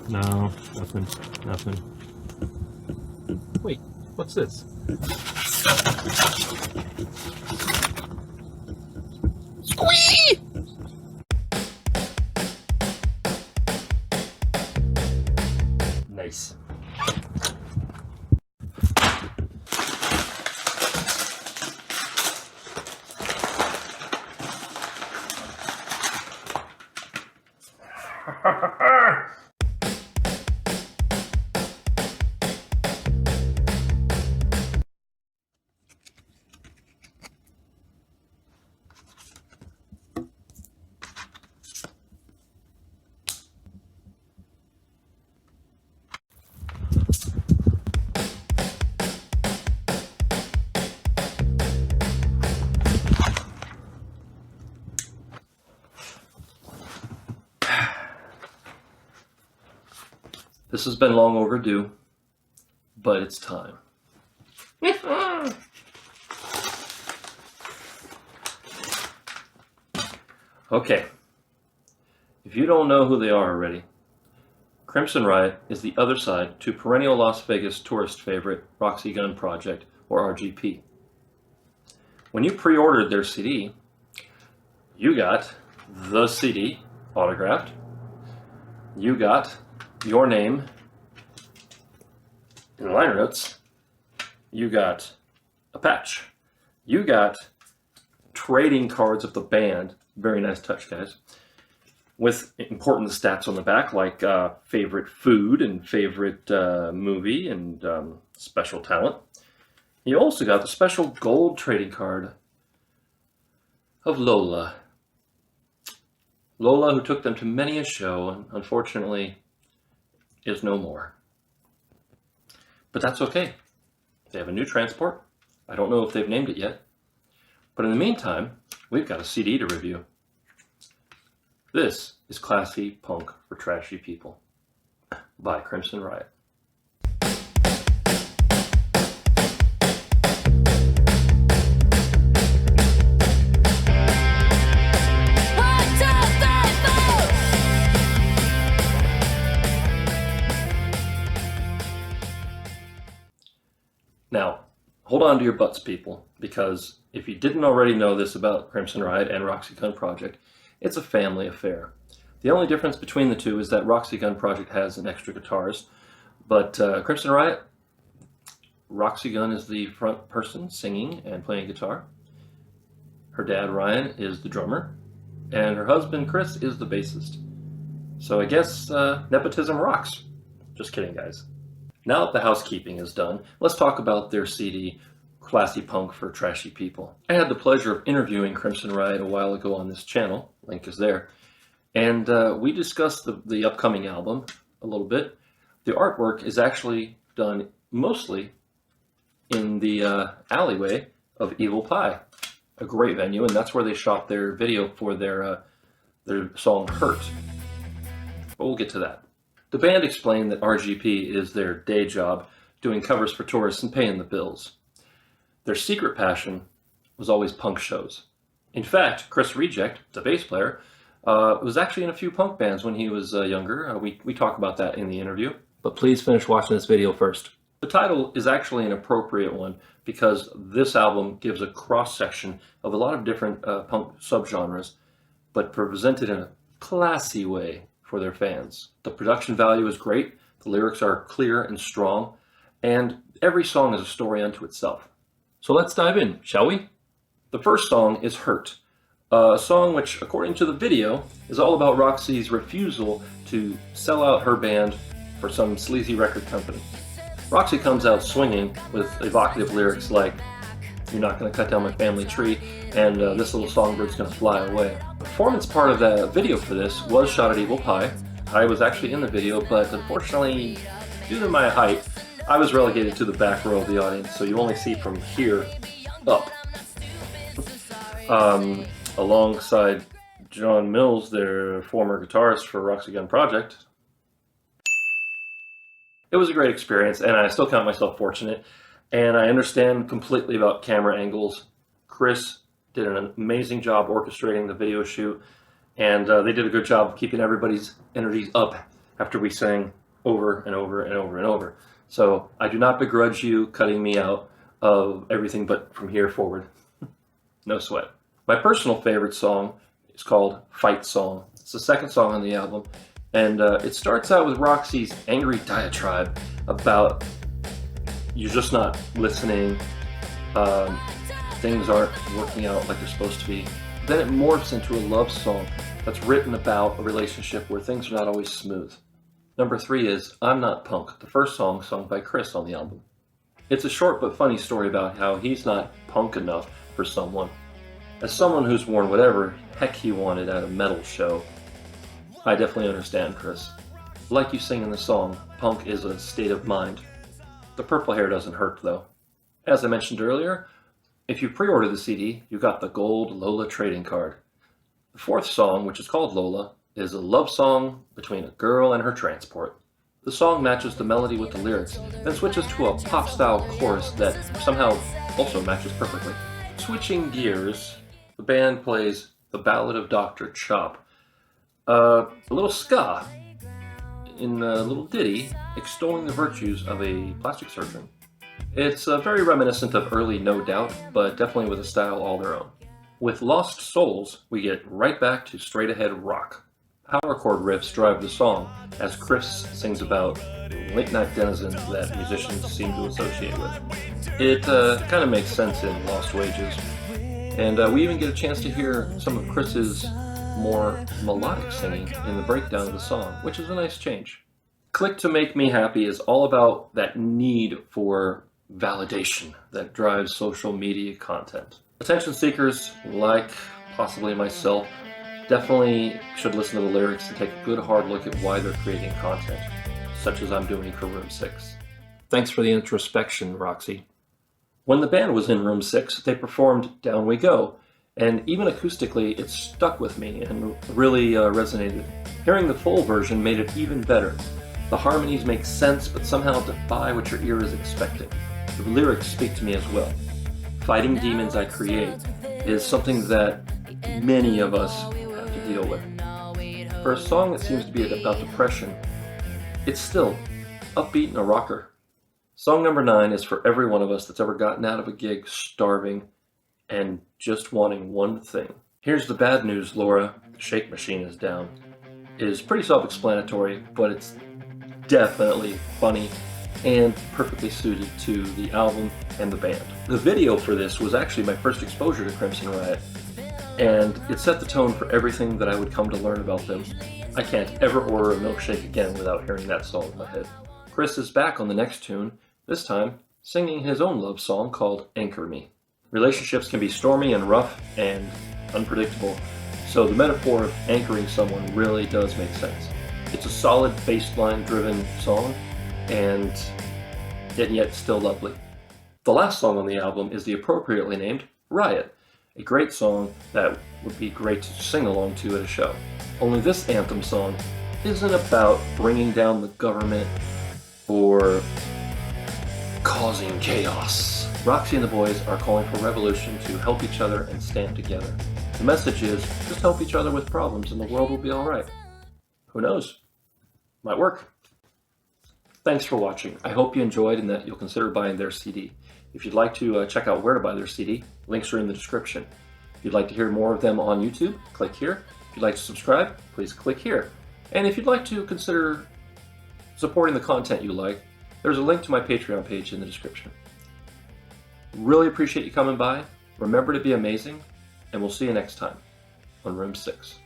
No, nothing, nothing. Wait, what's this? Squee! Nice. This has been long overdue, but it's time. Okay, if you don't know who they are already, Crimson Riot is the other side to perennial Las Vegas tourist favorite Roxy Gunn Project, or RGP. When you pre-ordered their CD, you got the CD autographed, you got your name in the liner notes, you got a patch, you got trading cards of the band, very nice touch guys, with important stats on the back like favorite food and favorite movie and special talent. You also got the special gold trading card of Lola. Lola, who took them to many a show and unfortunately is no more. But that's okay. They have a new transport. I don't know if they've named it yet. But in the meantime, we've got a CD to review. This is Classy Punk for Trashy People by Crimson Riot. Now, hold on to your butts, people, because if you didn't already know this about Crimson Riot and Roxy Gunn Project, it's a family affair. The only difference between the two is that Roxy Gunn Project has an extra guitars, but Crimson Riot, Roxy Gunn is the front person singing and playing guitar. Her dad, Ryan, is the drummer, and her husband, Chris, is the bassist. So I guess nepotism rocks. Just kidding, guys. Now that the housekeeping is done, let's talk about their CD, Classy Punk for Trashy People. I had the pleasure of interviewing Crimson Riot a while ago on this channel, link is there, and we discussed the upcoming album a little bit. The artwork is actually done mostly in the alleyway of Evil Pie, a great venue, and that's where they shot their video for their song Hurt. But we'll get to that. The band explained that RGP is their day job, doing covers for tourists and paying the bills. Their secret passion was always punk shows. In fact, Chris Reject, the bass player, was actually in a few punk bands when he was younger. We talk about that in the interview. But please finish watching this video first. The title is actually an appropriate one because this album gives a cross-section of a lot of different punk subgenres, but presented in a classy way for their fans. The production value is great, the lyrics are clear and strong, and every song is a story unto itself. So let's dive in, shall we? The first song is Hurt, a song which, according to the video, is all about Roxy's refusal to sell out her band for some sleazy record company. Roxy comes out swinging with evocative lyrics like, "You're not going to cut down my family tree," and "This little songbird's going to fly away." The performance part of the video for this was shot at Evil Pie. I was actually in the video, but unfortunately, due to my height, I was relegated to the back row of the audience, so you only see from here up. Alongside John Mills, their former guitarist for Roxy Gunn Project. It was a great experience, and I still count myself fortunate, and I understand completely about camera angles. Chris did an amazing job orchestrating the video shoot, and they did a good job of keeping everybody's energies up after we sang over and over and over and over. So I do not begrudge you cutting me out of everything but from here forward. No sweat. My personal favorite song is called Fight Song. It's the second song on the album, and it starts out with Roxy's angry diatribe about you're just not listening, things aren't working out like they're supposed to be. Then it morphs into a love song that's written about a relationship where things are not always smooth. Number 3 is I'm Not Punk, the first song sung by Chris on the album. It's a short but funny story about how he's not punk enough for someone. As someone who's worn whatever heck he wanted at a metal show, I definitely understand Chris. Like you sing in the song, punk is a state of mind. The purple hair doesn't hurt though. As I mentioned earlier, if you pre-order the CD, you got the gold Lola trading card. The fourth song, which is called Lola, is a love song between a girl and her transport. The song matches the melody with the lyrics, then switches to a pop-style chorus that somehow also matches perfectly. Switching gears, the band plays The Ballad of Dr. Chop, a little ska in a little ditty extolling the virtues of a plastic surgeon. It's very reminiscent of early No Doubt, but definitely with a style all their own. With Lost Souls, we get right back to straight-ahead rock. Power chord riffs drive the song, as Chris sings about late-night denizens that musicians seem to associate with. It kind of makes sense in Lost Wages, and we even get a chance to hear some of Chris's more melodic singing in the breakdown of the song, which is a nice change. Click to Make Me Happy is all about that need for validation that drives social media content. Attention seekers, like possibly myself, definitely should listen to the lyrics and take a good hard look at why they're creating content, such as I'm doing for Room 6. Thanks for the introspection, Roxy. When the band was in Room 6, they performed Down We Go, and even acoustically, it stuck with me and really resonated. Hearing the full version made it even better. The harmonies make sense, but somehow defy what your ear is expecting. The lyrics speak to me as well. Fighting demons I create is something that many of us have to deal with. For a song that seems to be about depression, it's still upbeat and a rocker. Song number 9 is for every one of us that's ever gotten out of a gig starving and just wanting one thing. Here's the bad news, Laura. The shake machine is down. It is pretty self-explanatory, but it's definitely funny and perfectly suited to the album and the band. The video for this was actually my first exposure to Crimson Riot, and it set the tone for everything that I would come to learn about them. I can't ever order a milkshake again without hearing that song in my head. Chris is back on the next tune, this time singing his own love song called Anchor Me. Relationships can be stormy and rough and unpredictable, so the metaphor of anchoring someone really does make sense. It's a solid bassline driven song, and yet still lovely. The last song on the album is the appropriately named Riot, a great song that would be great to sing along to at a show. Only this anthem song isn't about bringing down the government or causing chaos. Roxy and the boys are calling for revolution to help each other and stand together. The message is, just help each other with problems and the world will be alright. Who knows? Might work. Thanks for watching. I hope you enjoyed and that you'll consider buying their CD. If you'd like to check out where to buy their CD, links are in the description. If you'd like to hear more of them on YouTube, click here. If you'd like to subscribe, please click here. And if you'd like to consider supporting the content you like, there's a link to my Patreon page in the description. Really appreciate you coming by. Remember to be amazing, and we'll see you next time on Room 6.